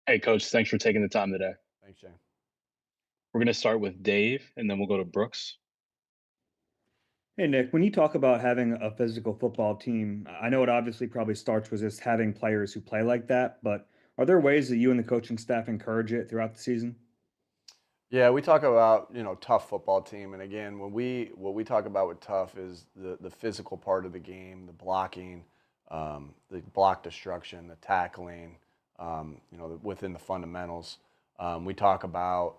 Hey, Coach, thanks for taking the time today. Thanks, Jay. We're going to start with Dave, and then we'll go to Brooks. Hey Nick, when you talk about having a physical football team, I know it obviously probably starts with just having players who play like that, but are there ways that you and the coaching staff encourage it throughout the season? Yeah, we talk about tough football team, and again, what we talk about with tough is the physical part of the game, the block destruction, the tackling, within the fundamentals. We talk about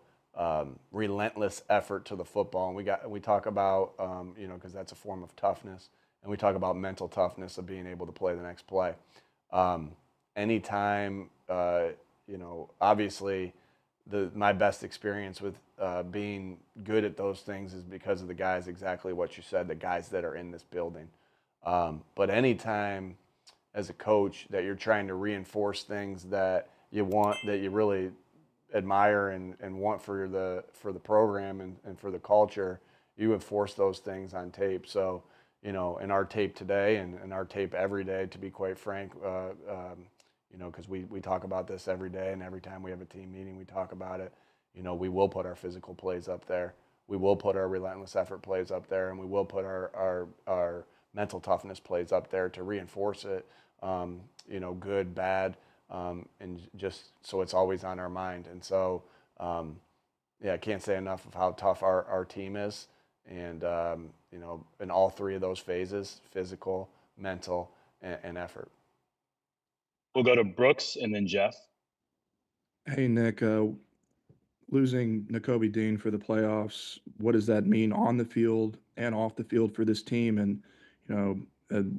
relentless effort to the football, and we talk about because that's a form of toughness, and we talk about mental toughness of being able to play the next play. Um, Anytime, obviously the my best experience with being good at those things is because of the guys, exactly what you said, the guys that are in this building. But anytime as a coach that you're trying to reinforce things that you want, that you really admire and want for the program and for the culture, you enforce those things on tape. So, in our tape today and our tape every day, to be quite frank, because we talk about this every day, and every time we have a team meeting, we talk about it. We will put our physical plays up there. We will put our relentless effort plays up there, and we will put our mental toughness plays up there to reinforce it. Good, bad, and just so it's always on our mind. And so, yeah, I can't say enough of how tough our team is, and in all three of those phases: physical, mental, and effort. We'll go to Brooks and then Jeff. Hey Nick, losing Nakobe Dean for the playoffs, what does that mean on the field and off the field for this team? And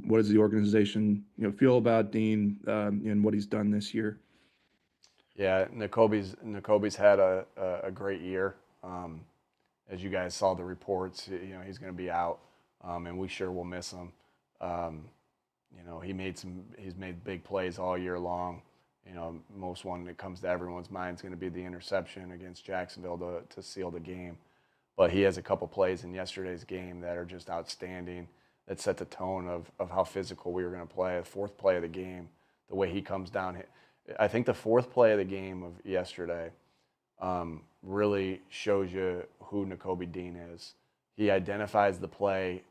what does the organization feel about Dean and what he's done this year? Yeah, N'Kobe's had a great year. As you guys saw the reports, he's going to be out, and we sure will miss him. Um, he's made big plays all year long. Most one that comes to everyone's mind is going to be the interception against Jacksonville to seal the game. But he has a couple plays in yesterday's game that are just outstanding. That set the tone of how physical we were going to play. The fourth play of the game, the way he comes down. I think the fourth play of the game of yesterday really shows you who N'Kobe Dean is. He identifies the play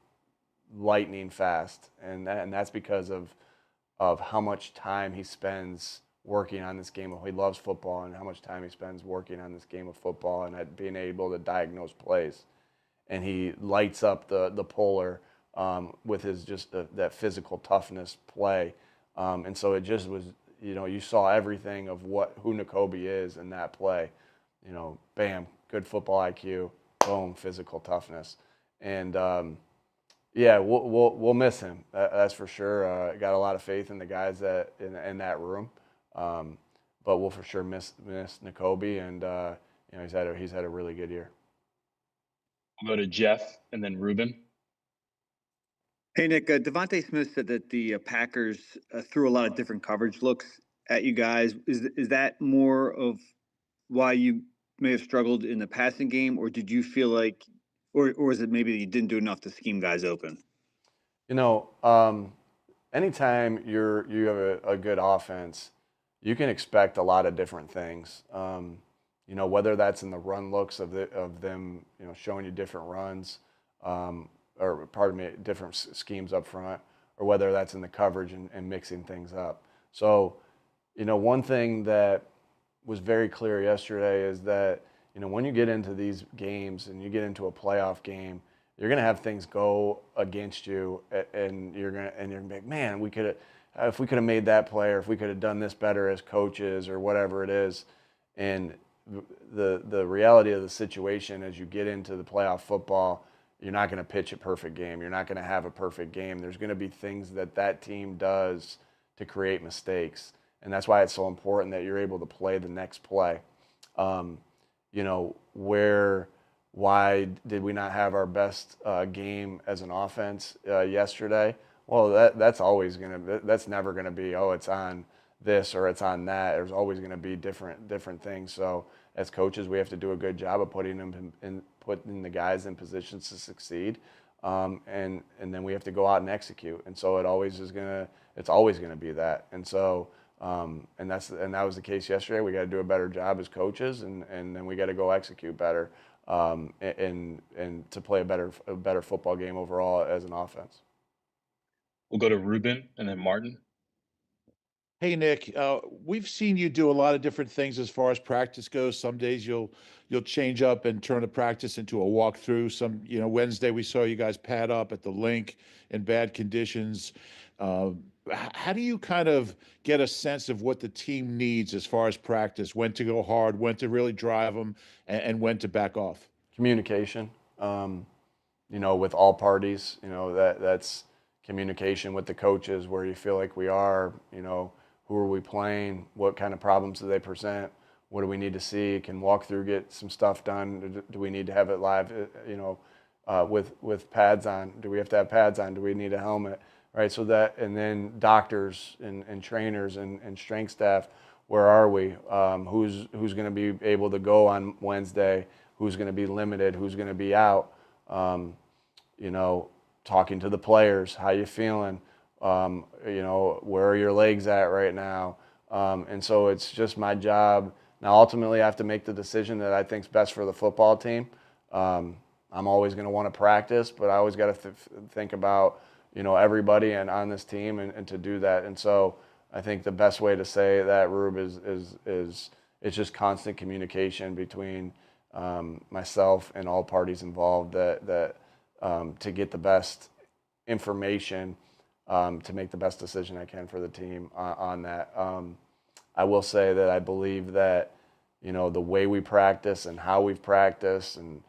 lightning fast, and that's because of how much time he spends working on this game. He loves football, and how much time he spends working on this game of football and at being able to diagnose plays. And he lights up the puller with his just that physical toughness play. And so it just was, you saw everything of who N'Kobe is in that play. Bam, good football IQ, boom, physical toughness. And yeah, we'll miss him. That's for sure. Got a lot of faith in the guys that in that room, um, but we'll for sure miss N'Kobe, and he's had a really good year. We'll go to Jeff and then Ruben. Hey Nick, Devontae Smith said that the Packers threw a lot of different coverage looks at you guys. Is that more of why you may have struggled in the passing game, or did you feel like, or is it maybe that you didn't do enough to scheme guys open? You know, um, Anytime you have a good offense, you can expect a lot of different things. Whether that's in the run looks of them, showing you different runs, or pardon me, different schemes up front, or whether that's in the coverage and mixing things up. So, one thing that was very clear yesterday is that when you get into these games and you get into a playoff game, you're gonna have things go against you, and you're gonna be like, man, we could have, if we could have made that play, or if we could have done this better as coaches, or whatever it is. And the reality of the situation as you get into the playoff football, you're not going to pitch a perfect game. You're not going to have a perfect game. There's going to be things that team does to create mistakes, and that's why it's so important that you're able to play the next play. Um, where why did we not have our best game as an offense yesterday? Well, that's never gonna be, oh, it's on this or it's on that. There's always gonna be different things. So as coaches, we have to do a good job of putting the guys in positions to succeed, and then we have to go out and execute. And so it's always gonna be that. And so And that was the case yesterday. We got to do a better job as coaches, and then we got to go execute better, and to play a better football game overall as an offense. We'll go to Ruben and then Martin. Hey Nick, we've seen you do a lot of different things as far as practice goes. Some days you'll change up and turn a practice into a walkthrough. Wednesday we saw you guys pad up at the link in bad conditions. How do you kind of get a sense of what the team needs as far as practice, when to go hard, when to really drive them, and when to back off? Communication, with all parties. That's communication with the coaches, where you feel like we are. Who are we playing? What kind of problems do they present? What do we need to see? Can walk through get some stuff done? Do we need to have it live? With pads on. Do we have to have pads on? Do we need a helmet? Right. So and then doctors and trainers and strength staff. Where are we? Who's going to be able to go on Wednesday? Who's going to be limited? Who's going to be out? Talking to the players. How you feeling? Where are your legs at right now? And so it's just my job. Now, ultimately, I have to make the decision that I think is best for the football team. I'm always going to want to practice, but I always got to think about, everybody and on this team and to do that. And so I think the best way to say that, Rube, is it's just constant communication between myself and all parties involved that to get the best information, to make the best decision I can for the team on that. I will say that I believe that, the way we practice and how we've practiced and,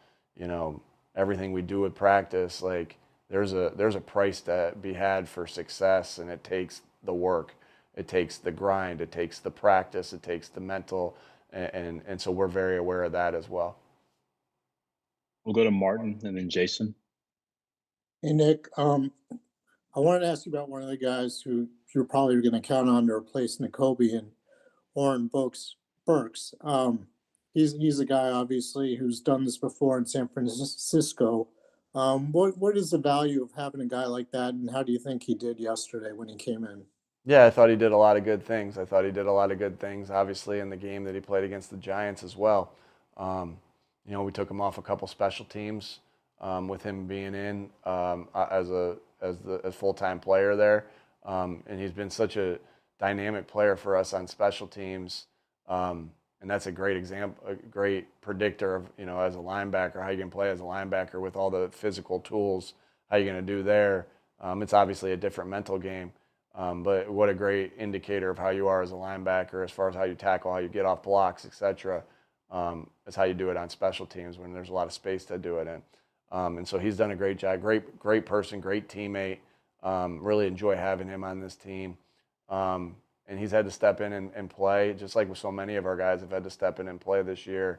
everything we do with practice, like there's a price to be had for success, and it takes the work. It takes the grind. It takes the practice. It takes the mental. And so we're very aware of that as well. We'll go to Martin and then Jason. Hey Nick, I wanted to ask you about one of the guys who you're probably going to count on to replace Nakobe and Oren Burks. He's a guy obviously who's done this before in San Francisco. What is the value of having a guy like that, and how do you think he did yesterday when he came in? Yeah, I thought he did a lot of good things. Obviously, in the game that he played against the Giants as well. We took him off a couple special teams with him being in as a full-time player there, and he's been such a dynamic player for us on special teams, and that's a great example, a great predictor of as a linebacker, how you can play as a linebacker with all the physical tools, how you're going to do there. It's obviously a different mental game, but what a great indicator of how you are as a linebacker, as far as how you tackle, how you get off blocks, etc. Is how you do it on special teams when there's a lot of space to do it in. And so he's done a great job. Great person, great teammate. Really enjoy having him on this team. And he's had to step in and play, just like with so many of our guys have had to step in and play this year,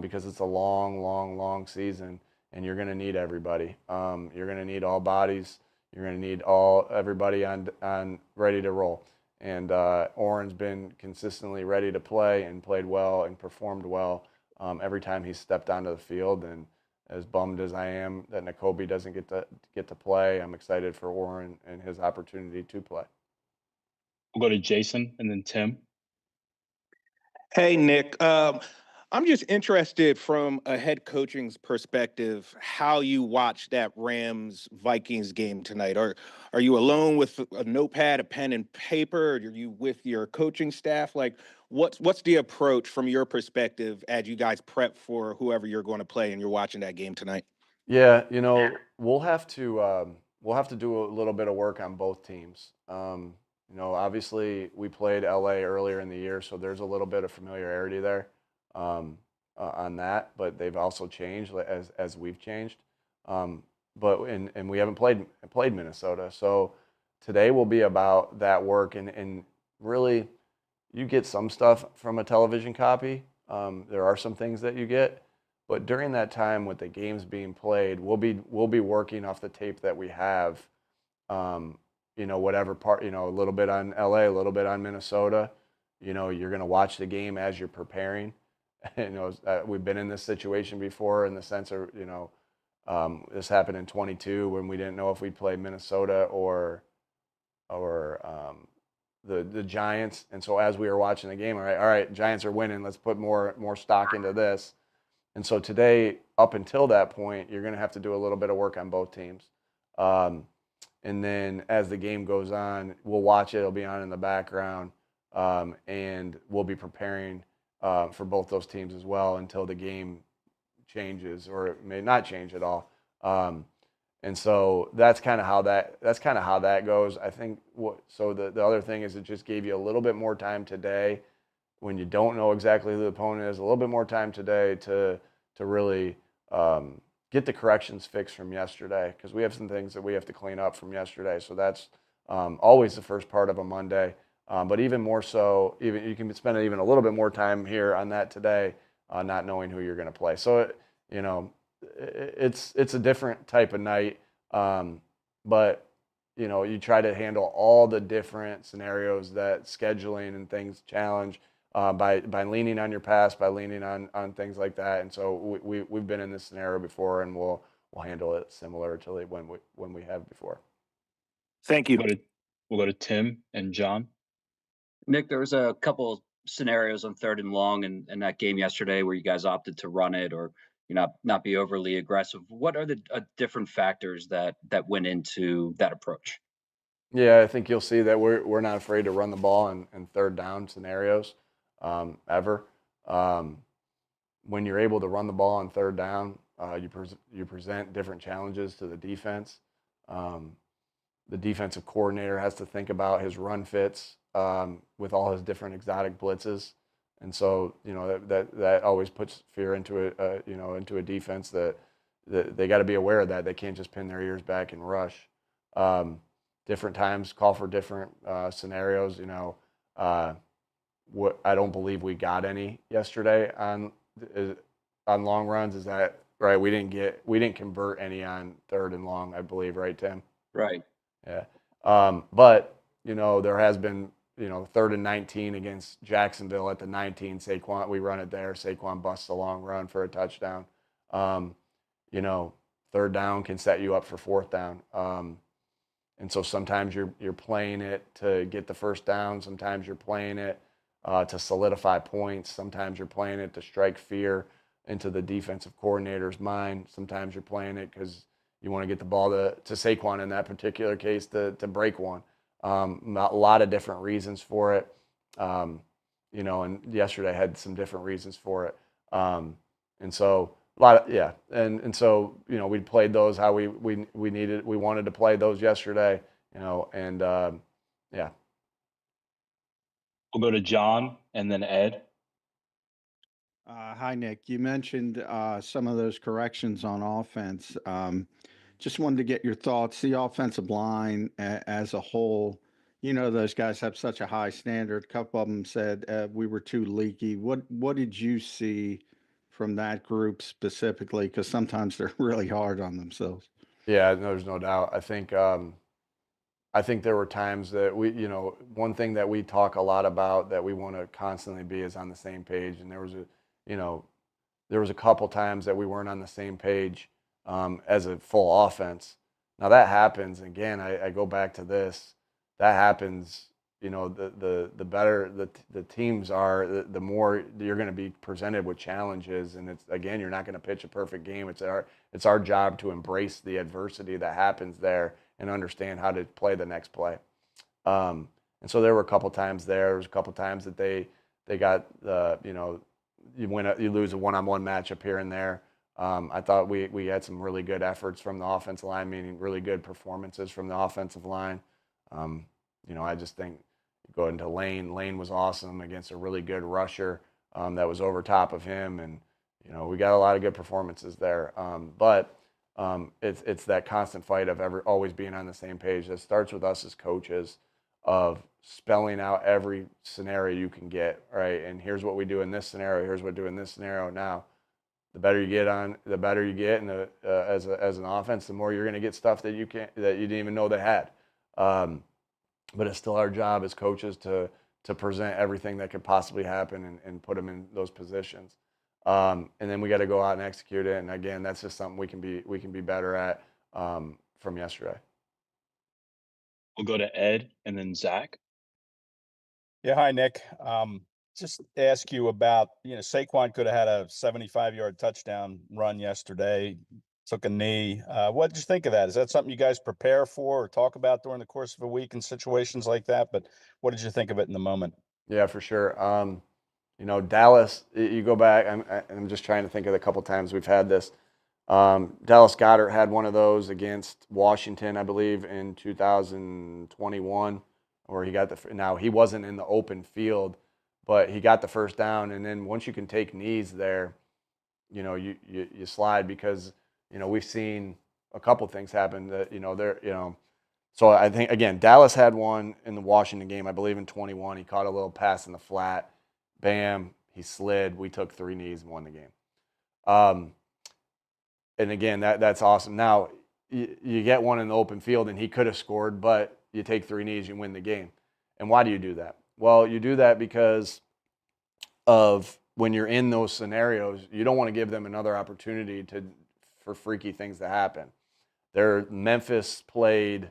because it's a long season, and you're going to need everybody. You're going to need all bodies. You're going to need everybody on ready to roll. And Oren's been consistently ready to play and played well and performed well every time he's stepped onto the field. And as bummed as I am that Nakobe doesn't get to play, I'm excited for Oren and his opportunity to play. We'll go to Jason and then Tim. Hey, Nick. I'm just interested from a head coaching's perspective, how you watch that Rams-Vikings game tonight. Are you alone with a notepad, a pen and paper? Or are you with your coaching staff? Like, what's the approach from your perspective as you guys prep for whoever you're going to play and you're watching that game tonight? Yeah, we'll have to do a little bit of work on both teams. Obviously we played LA earlier in the year, so there's a little bit of familiarity there on that. But they've also changed as we've changed. But we haven't played Minnesota, so today will be about that work and really you get some stuff from a television copy. There are some things that you get. But during that time with the games being played, we'll be working off the tape that we have, whatever part, a little bit on LA, a little bit on Minnesota. You're going to watch the game as you're preparing. We've been in this situation before in the sense of, this happened in 22 when we didn't know if we'd play Minnesota or the Giants. And so as we were watching the game, all right, Giants are winning. Let's put more stock into this. And so today, up until that point, you're going to have to do a little bit of work on both teams. And then as the game goes on, we'll watch it. It'll be on in the background, and we'll be preparing for both those teams as well until the game changes, or it may not change at all. And so that's kind of how that goes. I think the other thing is it just gave you a little bit more time today when you don't know exactly who the opponent is, a little bit more time today to really get the corrections fixed from yesterday, because we have some things that we have to clean up from yesterday. So that's always the first part of a Monday. But even more so, even you can spend even a little bit more time here on that today, not knowing who you're going to play. So it's a different type of night, but you try to handle all the different scenarios that scheduling and things challenge by leaning on your past, by leaning on things like that. And so we've been in this scenario before, and we'll handle it similar to when we have before. Thank you. We'll go to Tim and John. Nick, there was a couple scenarios on 3rd and long in that game yesterday where you guys opted to run it or not be overly aggressive. What are the different factors that went into that approach? Yeah, I think you'll see that we're not afraid to run the ball in 3rd down scenarios ever. When you're able to run the ball on 3rd down, you present different challenges to the defense. The defensive coordinator has to think about his run fits with all his different exotic blitzes, and so that always puts fear into a defense that they got to be aware of that. They can't just pin their ears back and rush. Different times call for different scenarios. What I don't believe we got any yesterday on long runs. Is that right? We didn't convert any on 3rd and long, I believe, right, Tim? Right. Yeah. But there has been 3rd and 19 against Jacksonville at the 19. Saquon, we run it there. Saquon busts a long run for a touchdown. 3rd down can set you up for 4th down. And so sometimes you're playing it to get the 1st down. Sometimes you're playing it to solidify points. Sometimes you're playing it to strike fear into the defensive coordinator's mind. Sometimes you're playing it because you want to get the ball to Saquon in that particular case to break one. A lot of different reasons for it. And yesterday had some different reasons for it. And so and so we played those how we wanted to play those yesterday, and yeah. We'll go to John and then Ed. Hi, Nick. You mentioned some of those corrections on offense. Just wanted to get your thoughts. The offensive line as a whole, those guys have such a high standard. A couple of them said we were too leaky. What did you see from that group specifically? Because sometimes they're really hard on themselves. Yeah, there's no doubt. I think there were times that one thing that we talk a lot about that we want to constantly be is on the same page. And there was a couple times that we weren't on the same page as a full offense. Now that happens. Again, I go back to this. That happens. The better the teams are, the more you're going to be presented with challenges. And you're not going to pitch a perfect game. It's our job to embrace the adversity that happens there and understand how to play the next play. And so there were a couple times there. There was a couple times that they got you lose a one-on-one matchup here and there. I thought we had some really good efforts from the offensive line, meaning really good performances from the offensive line. I just think going to Lane. Lane was awesome against a really good rusher that was over top of him, and we got a lot of good performances there. But it's that constant fight of always being on the same page. That starts with us as coaches of spelling out every scenario you can get, right? And here's what we do in this scenario. Here's what we do in this scenario. Now, the better you get, and as an offense, the more you're going to get stuff that you didn't even know they had. But it's still our job as coaches to present everything that could possibly happen and put them in those positions. And then we got to go out and execute it. And again, that's just something we can be better at from yesterday. We'll go to Ed and then Zach. Yeah, hi, Nick. Just ask you about, Saquon could have had a 75-yard touchdown run yesterday, took a knee. What did you think of that? Is that something you guys prepare for or talk about during the course of a week in situations like that? But what did you think of it in the moment? Yeah, for sure. Dallas, you go back, I'm just trying to think of the couple times we've had this. Dallas Goedert had one of those against Washington, I believe, in 2021, where now he wasn't in the open field, but he got the first down. And then once you can take knees there, you slide because, we've seen a couple things happen that, so I think, again, Dallas had one in the Washington game, I believe in 21. He caught a little pass in the flat. Bam, he slid. We took 3 knees and won the game. And again, that's awesome. Now, you get one in the open field, and he could have scored, but you take 3 knees, you win the game. And why do you do that? Well, you do that because of when you're in those scenarios, you don't want to give them another opportunity for freaky things to happen. Memphis played,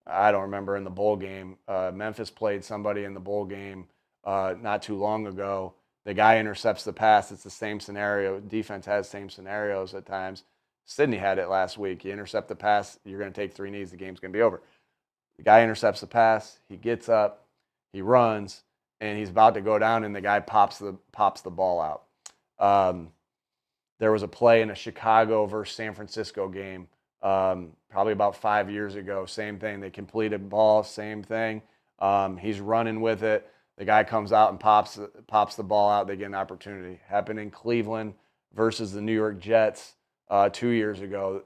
I don't remember, in the bowl game. Memphis played somebody in the bowl game not too long ago. The guy intercepts the pass. It's the same scenario. Defense has same scenarios at times. Sydney had it last week. You intercept the pass, you're going to take 3 knees. The game's going to be over. The guy intercepts the pass. He gets up, he runs, and he's about to go down, and the guy pops the ball out. There was a play in a Chicago versus San Francisco game, probably about 5 years ago. Same thing. They completed ball, same thing. He's running with it. The guy comes out and pops the ball out. They get an opportunity. Happened in Cleveland versus the New York Jets 2 years ago.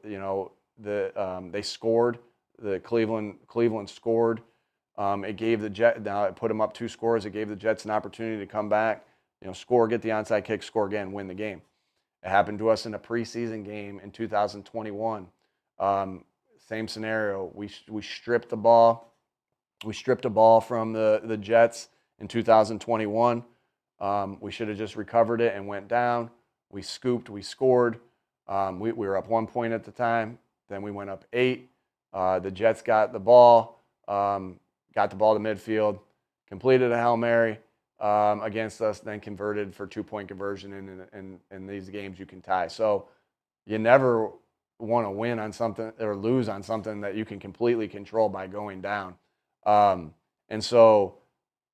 They scored. The Cleveland scored. It gave the Jets, now it put them up 2 scores. It gave the Jets an opportunity to come back, score, get the onside kick, score again, win the game. It happened to us in a preseason game in 2021. Same scenario. We stripped the ball. We stripped a ball from the Jets in 2021. We should have just recovered it and went down. We scooped. We scored. We were up 1 point at the time. Then we went up 8. The Jets got the ball to midfield, completed a Hail Mary against us, then converted for 2-point conversion. And in these games, you can tie. So you never want to win on something or lose on something that you can completely control by going down. And so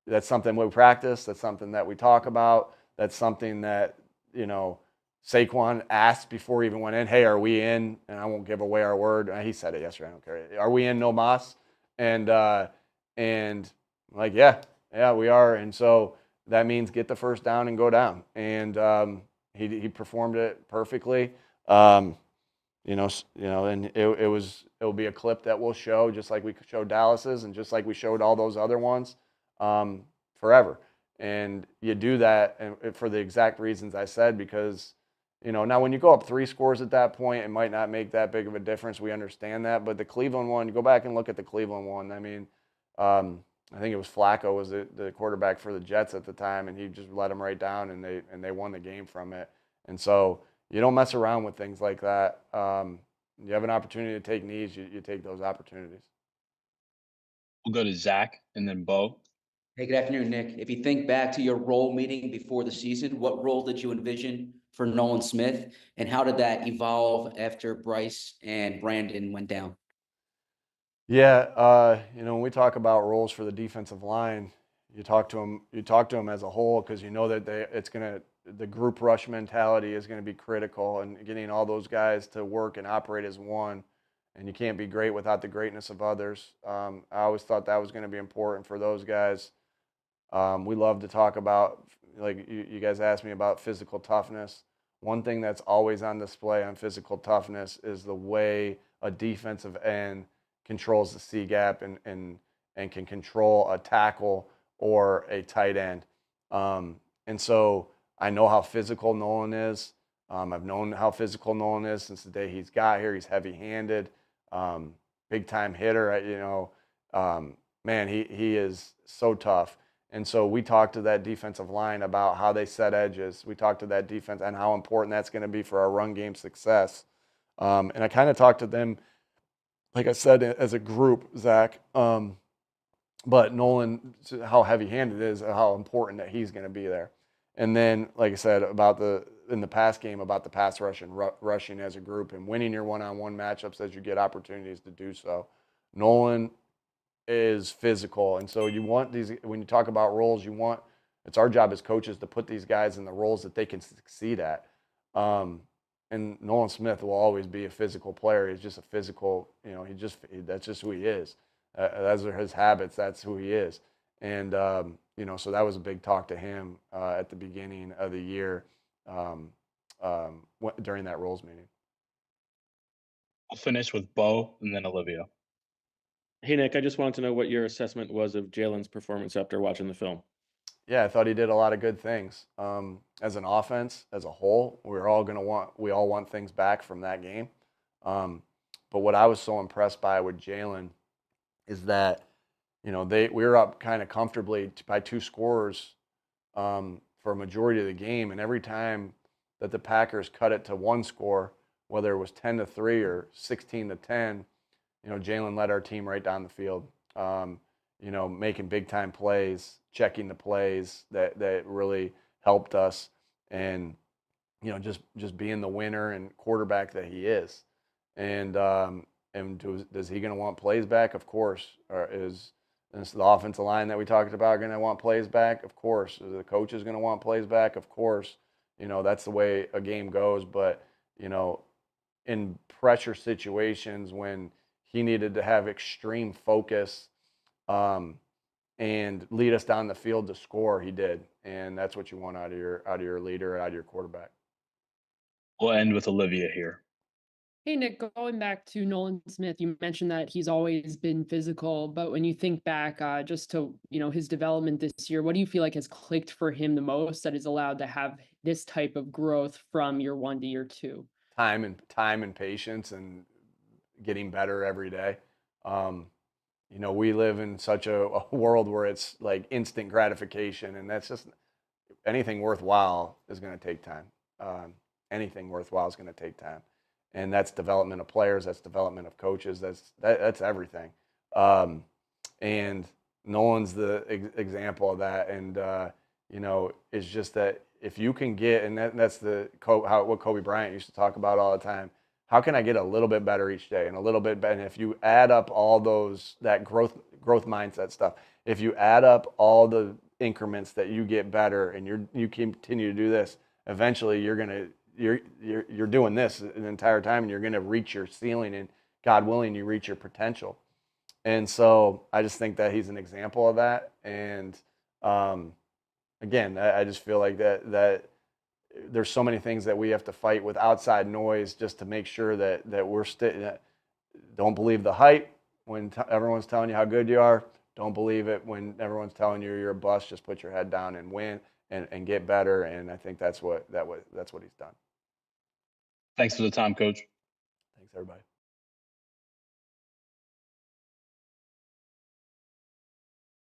that's something we practice. That's something that we talk about. That's something that, Saquon asked before he even went in, hey, are we in? And I won't give away our word. He said it yesterday. I don't care. Are we in no mas? And like, yeah, we are. And so that means get the first down and go down. And he performed it perfectly. And it'll be a clip that we'll show, just like we showed Dallas's and just like we showed all those other ones, forever. And you do that for the exact reasons I said, because, now when you go up 3 scores at that point, it might not make that big of a difference. We understand that. But the Cleveland one, you go back and look at the Cleveland one. I mean, I think it was Flacco was the quarterback for the Jets at the time, and he just let them right down, and they won the game from it. And so you don't mess around with things like that. You have an opportunity to take knees, you take those opportunities. We'll go to Zach and then Bo. Hey, good afternoon, Nick. If you think back to your role meeting before the season, what role did you envision for Nolan Smith, and how did that evolve after Bryce and Brandon went down? Yeah, when we talk about roles for the defensive line, you talk to them as a whole, because you know that the group rush mentality is going to be critical, and getting all those guys to work and operate as one. And you can't be great without the greatness of others. I always thought that was going to be important for those guys. We love to talk about, like you guys asked me about physical toughness. One thing that's always on display on physical toughness is the way a defensive end controls the C gap and can control a tackle or a tight end. And so I know how physical Nolan is. I've known how physical Nolan is since the day he's got here. He's heavy-handed, big-time hitter. Man, he is so tough. And so we talked to that defensive line about how they set edges. We talked to that defense and how important that's going to be for our run game success. And I kind of talked to them, like I said, as a group, Zach. but Nolan, how heavy-handed it is, how important that he's going to be there. And then, like I said, in the past game, about the pass rush and rushing as a group and winning your one-on-one matchups as you get opportunities to do so. Nolan is physical, and so you want these, when you talk about roles, it's our job as coaches to put these guys in the roles that they can succeed at. And Nolan Smith will always be a physical player. He's just a physical, that's just who he is. Those are his habits. That's who he is. And, so that was a big talk to him at the beginning of the year during that roles meeting. I'll finish with Bo and then Olivia. Hey, Nick, I just wanted to know what your assessment was of Jalen's performance after watching the film. Yeah, I thought he did a lot of good things. As an offense, as a whole, we all want things back from that game. But what I was so impressed by with Jalen is that, we were up kind of comfortably by 2 scores for a majority of the game, and every time that the Packers cut it to 1 score, whether it was 10-3 or 16-10, Jalen led our team right down the field. Making big time plays, checking the plays that really helped us, and just being the winner and quarterback that he is. And does he going to want plays back? Of course. Or is the offensive line that we talked about going to want plays back? Of course. Is the coach is going to want plays back? Of course. That's the way a game goes. But in pressure situations when he needed to have extreme focus and lead us down the field to score, he did. And that's what you want out of your leader, out of your quarterback. We'll end with Olivia here. Hey, Nick, going back to Nolan Smith, you mentioned that he's always been physical, but when you think back just to, his development this year, what do you feel like has clicked for him the most that is allowed to have this type of growth from year 1 to year 2? Time and patience and getting better every day. We live in such a world where it's like instant gratification, and that's just, anything worthwhile is going to take time. Anything worthwhile is going to take time. And that's development of players, that's development of coaches, that's everything. And Nolan's the example of that. And, it's just that if you can get, and that's what Kobe Bryant used to talk about all the time, how can I get a little bit better each day and a little bit better? And if you add up all that growth mindset stuff, if you add up all the increments that you get better and you continue to do this, eventually you're doing this the entire time and you're going to reach your ceiling, and God willing, you reach your potential. And so I just think that he's an example of that. And again, I just feel like that there's so many things that we have to fight with outside noise just to make sure that we're don't believe the hype when everyone's telling you how good you are. Don't believe it when everyone's telling you you're a bust. Just put your head down and win and get better. And I think that's what he's done. Thanks for the time, Coach. Thanks, everybody.